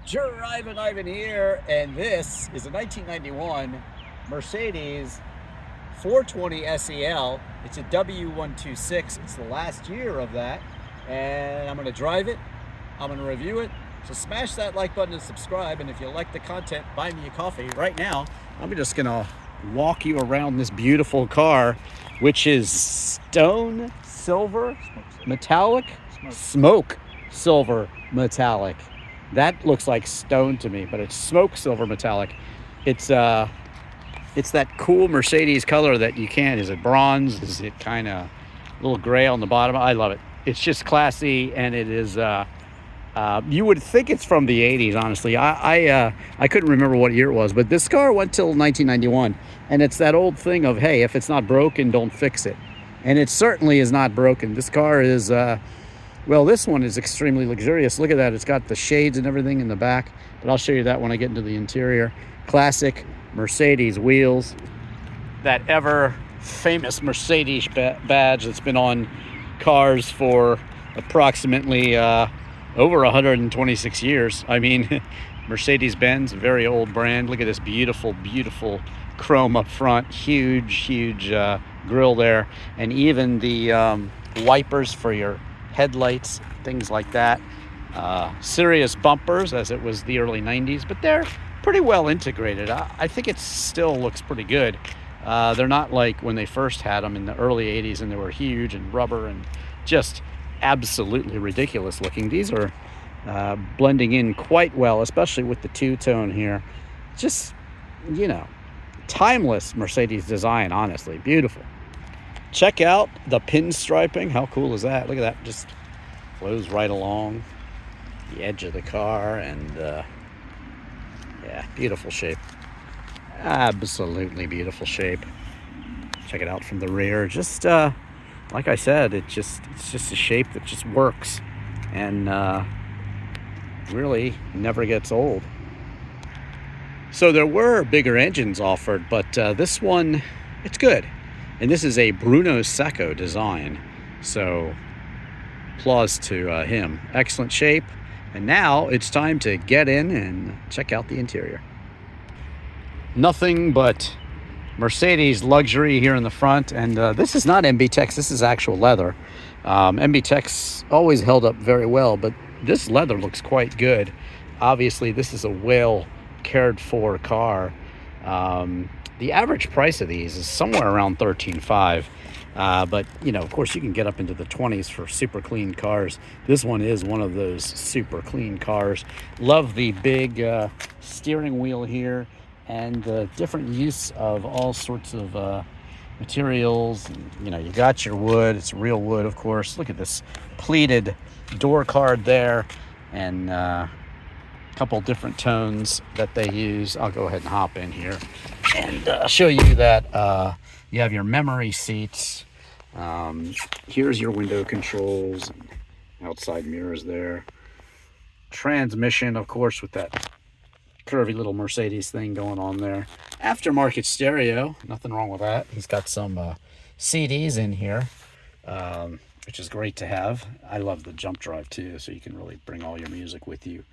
Drivin Ivan here, and this is a 1991 Mercedes 420 SEL. It's a W126. It's the last year of that, and I'm going to drive it. I'm going to review it. So smash that like button and subscribe, and if you like the content, buy me a coffee. Right now, I'm just going to walk you around this beautiful car, which is stone silver metallic, smoke silver metallic. That looks like stone to me, but it's smoke silver metallic. It's that cool Mercedes color that you can't. Is it bronze? Is it kind of a little gray on the bottom? I love it. It's just classy, and it is. You would think it's from the 80s, honestly. I couldn't remember what year it was, but this car went till 1991, and it's that old thing of, hey, if it's not broken, don't fix it. And it certainly is not broken. This car is. Well, this one is extremely luxurious. Look at that. It's got the shades and everything in the back, but I'll show you that when I get into the interior. Classic Mercedes wheels. That ever famous Mercedes badge that's been on cars for approximately over 126 years. I mean, Mercedes-Benz, a very old brand. Look at this beautiful, beautiful chrome up front. Huge, huge grille there. And even the wipers for your headlights, things like that. Serious bumpers, as it was the early 90s, but they're pretty well integrated. I think it still looks pretty good. They're not like when they first had them in the early 80s and they were huge and rubber and just absolutely ridiculous looking. These are blending in quite well, especially with the two-tone here. Just, you know, timeless Mercedes design, honestly. Beautiful. Check out the pinstriping. How cool is that? Look at that. Just flows right along the edge of the car. And yeah, beautiful shape. Absolutely beautiful shape. Check it out from the rear. Just like I said, it's just a shape that just works and really never gets old. So there were bigger engines offered, but this one, it's good. And this is a Bruno Sacco design, so applause to him. Excellent shape. And now it's time to get in and check out the interior. Nothing but Mercedes luxury here in the front. And this is not MB-Tex, this is actual leather. MB-Tex always held up very well, but this leather looks quite good. Obviously, this is a well cared for car. The average price of these is somewhere around $13,500, but you know, of course, you can get up into the 20s for super clean cars. This one is one of those super clean cars. Love the big steering wheel here and the different use of all sorts of materials. You know, you got your wood. It's real wood, of course. Look at this pleated door card there, and couple different tones that they use. I'll go ahead and hop in here and show you that you have your memory seats. Here's your window controls, and outside mirrors there. Transmission, of course, with that curvy little Mercedes thing going on there. Aftermarket stereo, nothing wrong with that. He's got some CDs in here, which is great to have. I love the jump drive too, so you can really bring all your music with you.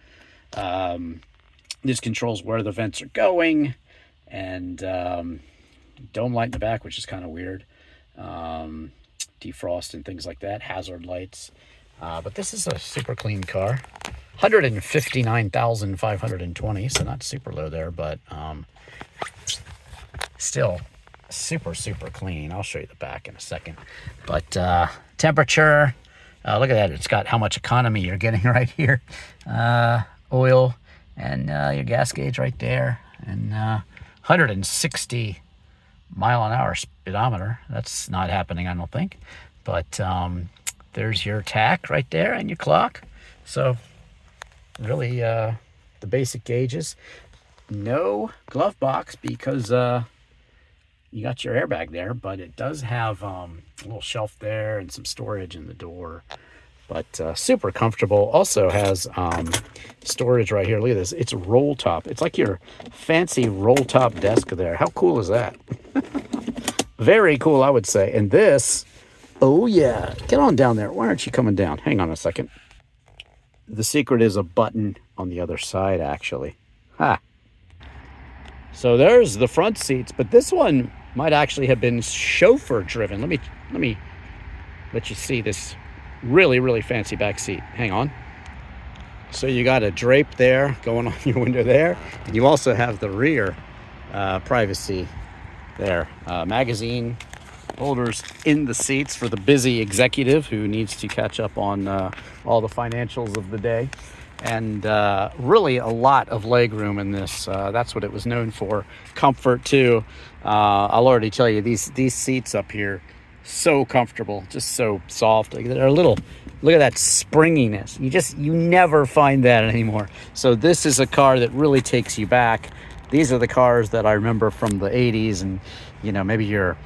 This controls where the vents are going, and dome light in the back, which is kind of weird. Defrost and things like that, hazard lights. But this is a super clean car. 159,520, so not super low there, but still super clean. I'll show you the back in a second. But temperature, look at that. It's got how much economy you're getting right here. Oil, and your gas gauge right there, and 160 mile an hour speedometer. That's not happening, I don't think, but there's your tach right there and your clock. So really the basic gauges. No glove box because you got your airbag there, but it does have a little shelf there and some storage in the door. But super comfortable. Also has storage right here. Look at this. It's a roll top. It's like your fancy roll top desk there. How cool is that? Very cool, I would say. And this, oh yeah, get on down there. Why aren't you coming down? Hang on a second. the secret is a button on the other side, actually. Ha! So there's the front seats, but this one might actually have been chauffeur driven. Let me let you see this really, really fancy back seat. Hang on. So you got a drape there going on your window there, and you also have the rear privacy there. Magazine holders in the seats for the busy executive who needs to catch up on all the financials of the day. And really a lot of leg room in this. That's what it was known for. Comfort too. I'll already tell you, these seats up here, so comfortable, just so soft. They're a little, look at that springiness. You never find that anymore. So this is a car that really takes you back. These are the cars that I remember from the 80s, and you know, maybe your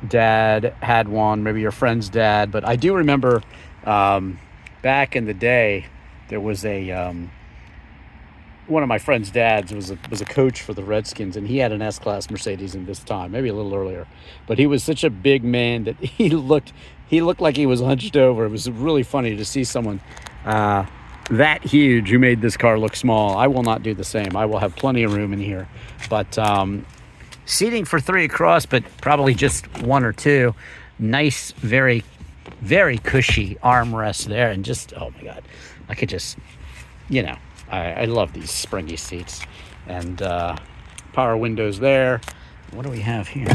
dad had one, maybe your friend's dad, but I do remember back in the day, there was a one of my friend's dads was a coach for the Redskins, and he had an S-Class Mercedes in this time, maybe a little earlier. But he was such a big man that he looked like he was hunched over. It was really funny to see someone that huge who made this car look small. I will not do the same. I will have plenty of room in here, but seating for 3 across, but probably just 1 or 2. Nice, very, very cushy armrest there, and just, oh my God, I could just, you know, I love these springy seats. And power windows there. What do we have here?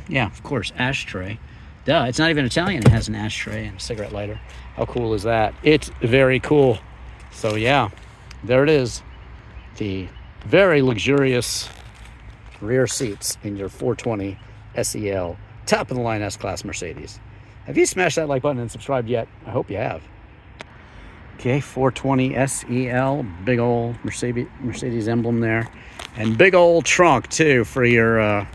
Yeah, of course, ashtray. Duh, it's not even Italian. It has an ashtray and a cigarette lighter. How cool is that? It's very cool. So yeah, there it is. The very luxurious rear seats in your 420 SEL, top of the line S-Class Mercedes. Have you smashed that like button and subscribed yet? I hope you have. Okay, 420 SEL, big old Mercedes emblem there, and big old trunk too for your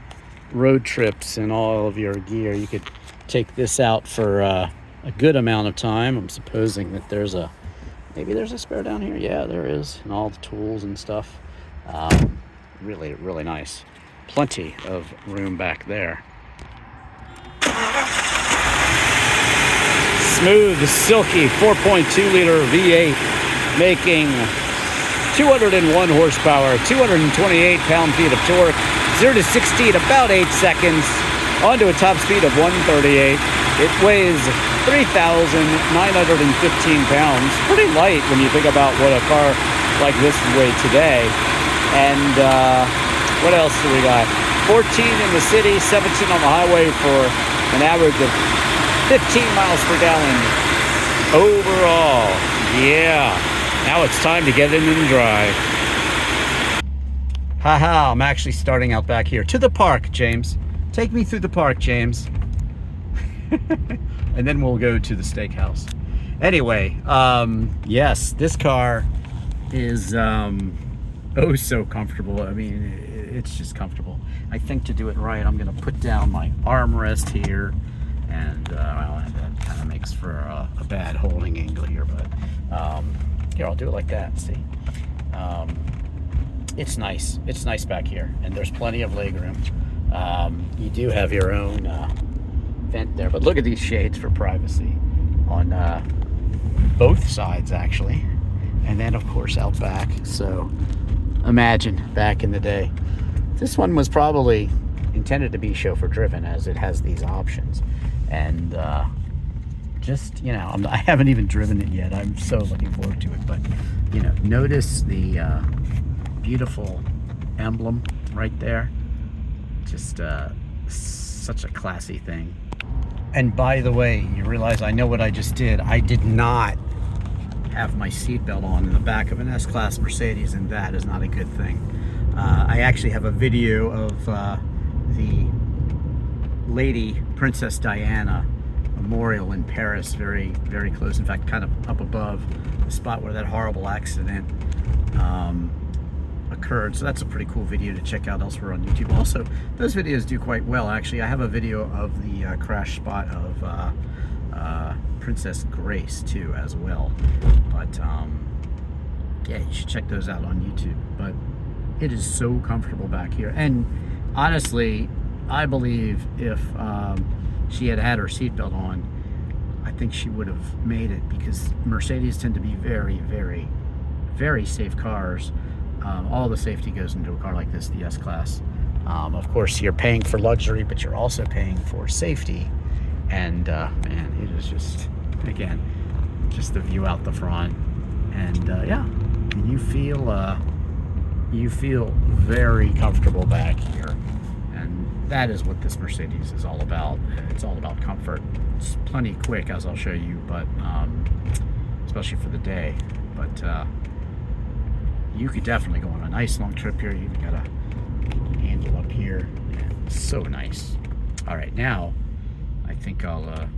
road trips and all of your gear. You could take this out for a good amount of time. I'm supposing that maybe there's a spare down here. Yeah, there is, and all the tools and stuff. Really, really nice. Plenty of room back there. Smooth, silky 4.2 liter V8 making 201 horsepower, 228 pound-feet of torque, 0 to 60 in about 8 seconds, onto a top speed of 138. It weighs 3,915 pounds. Pretty light when you think about what a car like this would weigh today. And what else do we got? 14 in the city, 17 on the highway for an average of 15 miles per gallon overall. Yeah, now it's time to get in and drive. Haha, I'm actually starting out back here. To the park, James. Take me through the park, James. And then we'll go to the steakhouse. Anyway, yes, this car is oh so comfortable. I mean, it's just comfortable. I think to do it right, I'm gonna put down my armrest here, and well, that kind of makes for a bad holding angle here, but here, I'll do it like that. See, it's nice. It's nice back here, and there's plenty of leg room. You do have your own vent there, but look at these shades for privacy on both sides, actually, and then of course out back. So imagine back in the day, this one was probably intended to be chauffeur driven, as it has these options. And just, you know, I haven't even driven it yet. I'm so looking forward to it. But, you know, notice the beautiful emblem right there. Just such a classy thing. And by the way, you realize I know what I just did. I did not have my seatbelt on in the back of an S-Class Mercedes, and that is not a good thing. I actually have a video of the Lady Princess Diana Memorial in Paris, very, very close. In fact, kind of up above the spot where that horrible accident occurred. So that's a pretty cool video to check out elsewhere on YouTube. Also, those videos do quite well, actually. I have a video of the crash spot of Princess Grace too, as well. But yeah, you should check those out on YouTube. But it is so comfortable back here, and honestly, I believe if she had had her seatbelt on, I think she would have made it, because Mercedes tend to be very, very, very safe cars. All the safety goes into a car like this, the S-Class. Of course, you're paying for luxury, but you're also paying for safety. And man, it is just, again, just the view out the front. And yeah, you feel very comfortable back here. And that is what this Mercedes is all about. It's all about comfort. It's plenty quick, as I'll show you, but especially for the day. But you could definitely go on a nice long trip here. You even got a handle up here. Yeah, so nice. All right, now I think I'll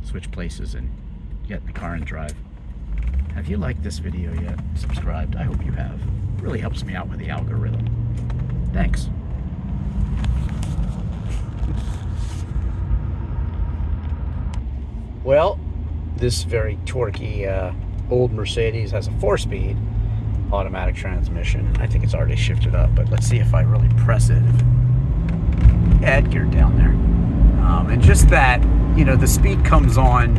switch places and get in the car and drive. Have you liked this video yet? Subscribed? I hope you have. It really helps me out with the algorithm. Thanks. Well, this very torquey old Mercedes has a 4-speed automatic transmission. I think it's already shifted up, but let's see if I really press it. Yeah, it geared down there. And just that, you know, the speed comes on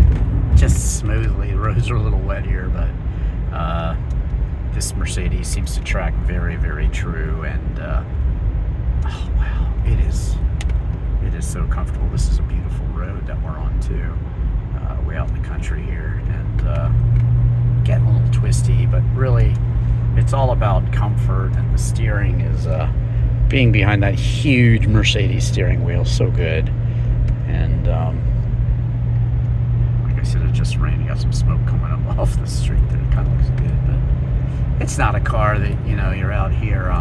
just smoothly. The roads are a little wet here, but this Mercedes seems to track very, very true. And oh wow, it is so comfortable. This is a beautiful road that we're on too, way out in the country here, and getting a little twisty, but really it's all about comfort. And the steering is being behind that huge Mercedes steering wheel, so good. And like I said, it just rained. You got some smoke coming up off the street there. It kind of looks good, but it's not a car that, you know, you're out here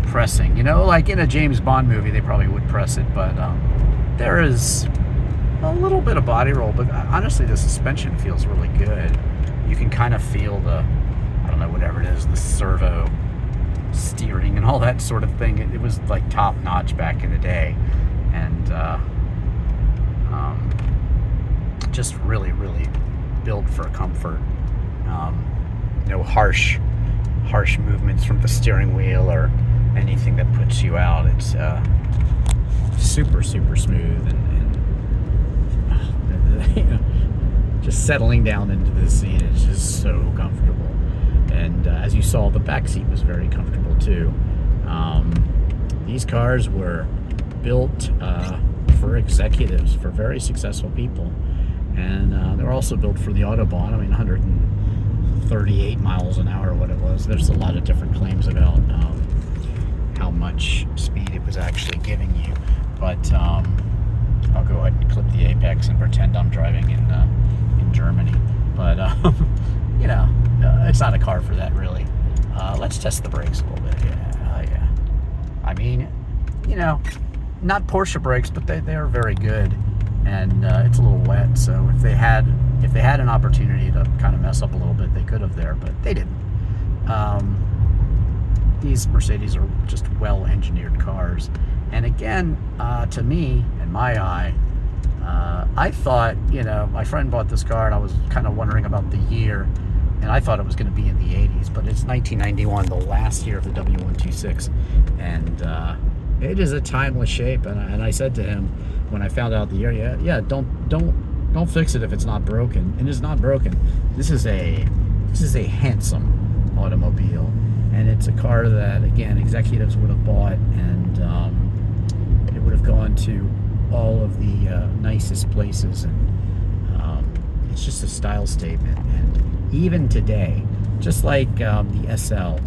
pressing. You know, like in a James Bond movie, they probably would press it, but there is a little bit of body roll. But honestly, the suspension feels really good. You can kind of feel the, I don't know, whatever it is, the servo steering and all that sort of thing. It was like top notch back in the day, and just really, really built for comfort. No harsh movements from the steering wheel or anything that puts you out. It's super, super smooth, and just settling down into the seat is just so comfortable. And as you saw, the back seat was very comfortable too. These cars were built for executives, for very successful people, and they were also built for the Autobahn. I mean, 138 miles an hour, what it was. There's a lot of different claims about how much speed it was actually giving you, but I'll go ahead and clip the apex and pretend I'm driving in Germany. But you know, it's not a car for that, really. Let's test the brakes a little bit. Yeah. I mean, you know, not Porsche brakes, but they are very good. And it's a little wet, so if they had an opportunity to kind of mess up a little bit, they could have there, but they didn't. These Mercedes are just well-engineered cars. And again, to me, in my eye, I thought, you know, my friend bought this car, and I was kind of wondering about the year, and I thought it was going to be in the 80s, but it's 1991, the last year of the W126, and it is a timeless shape. And I said to him when I found out the year, yeah, don't fix it if it's not broken. And it's not broken. This is a handsome automobile, and it's a car that, again, executives would have bought, and it would have gone to all of the nicest places, and it's just a style statement. And even today, just like the SL,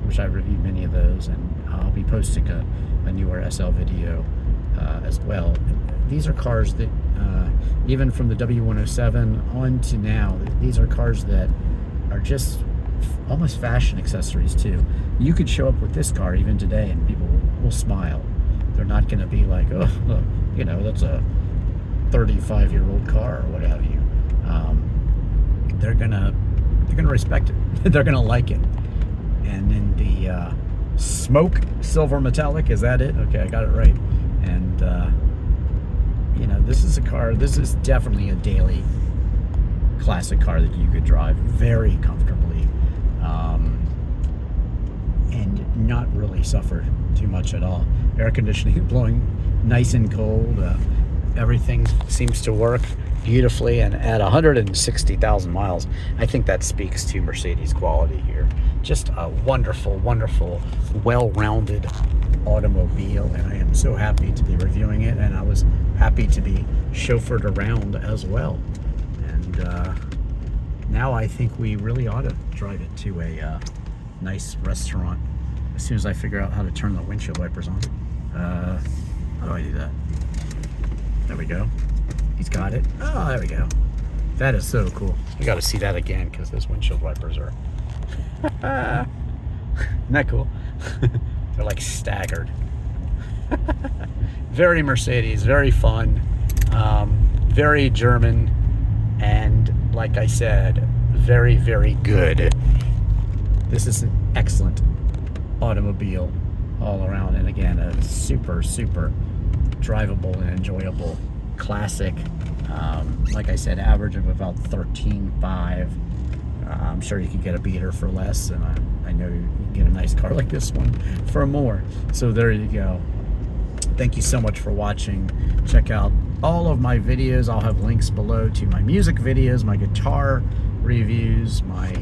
which I've reviewed many of those, and I'll be posting a newer SL video as well. These are cars that, even from the W107 on to now, these are cars that are just almost fashion accessories too. You could show up with this car even today, and people will smile. They're not going to be like, oh, look, you know, that's a 35-year-old car or what have you. They're gonna respect it. They're gonna like it. And in the smoke silver metallic, is that it? Okay, I got it right. And you know, this is a car. This is definitely a daily classic car that you could drive very comfortably, and not really suffer too much at all. Air conditioning blowing nice and cold. Everything seems to work beautifully, and at 160,000 miles, I think that speaks to Mercedes quality here. Just a wonderful, wonderful, well-rounded automobile, and I am so happy to be reviewing it, and I was happy to be chauffeured around as well. And now I think we really ought to drive it to a nice restaurant as soon as I figure out how to turn the windshield wipers on. How do I do that? There we go. He's got it. Oh, there we go. That is so cool. You got to see that again because those windshield wipers are... Isn't that cool? They're like staggered. Very Mercedes, very fun, very German, and like I said, very, very good. This is an excellent automobile all around, and again, a super, super drivable and enjoyable classic. Like I said, average of about 13.5. I'm sure you could get a beater for less, and I know you can get a nice car like this one for more. So there you go. Thank you so much for watching. Check out all of my videos. I'll have links below to my music videos, my guitar reviews, my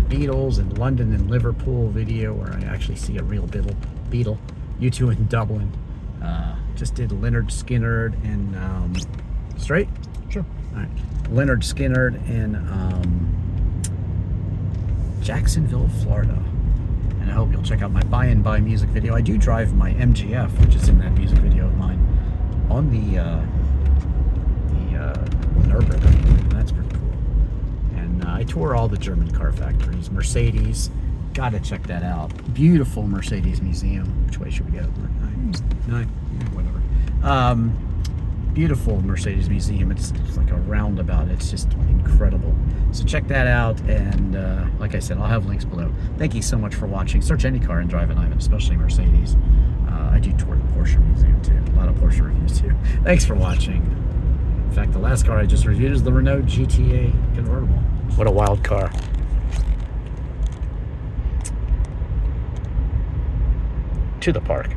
Beatles in London and Liverpool video where I actually see a real Beatle. U2 in Dublin. Just did Leonard Skinner in straight? Sure. All right. Leonard Skinner in Jacksonville, Florida. And I hope you'll check out my By and By music video. I do drive my MGF, which is in that music video of mine, on the Nürburgring. That's pretty cool. And I tour all the German car factories. Mercedes, gotta check that out. Beautiful Mercedes museum. Which way should we go? Nine, whatever. Beautiful Mercedes museum. It's like a roundabout. It's just incredible. So check that out, and like I said, I'll have links below. Thank you so much for watching. Search any car in Drivin Ivan, especially Mercedes. I do tour the Porsche museum too. A lot of Porsche reviews too. Thanks for watching. In fact, the last car I just reviewed is the Renault GTA convertible. What a wild car. To the park.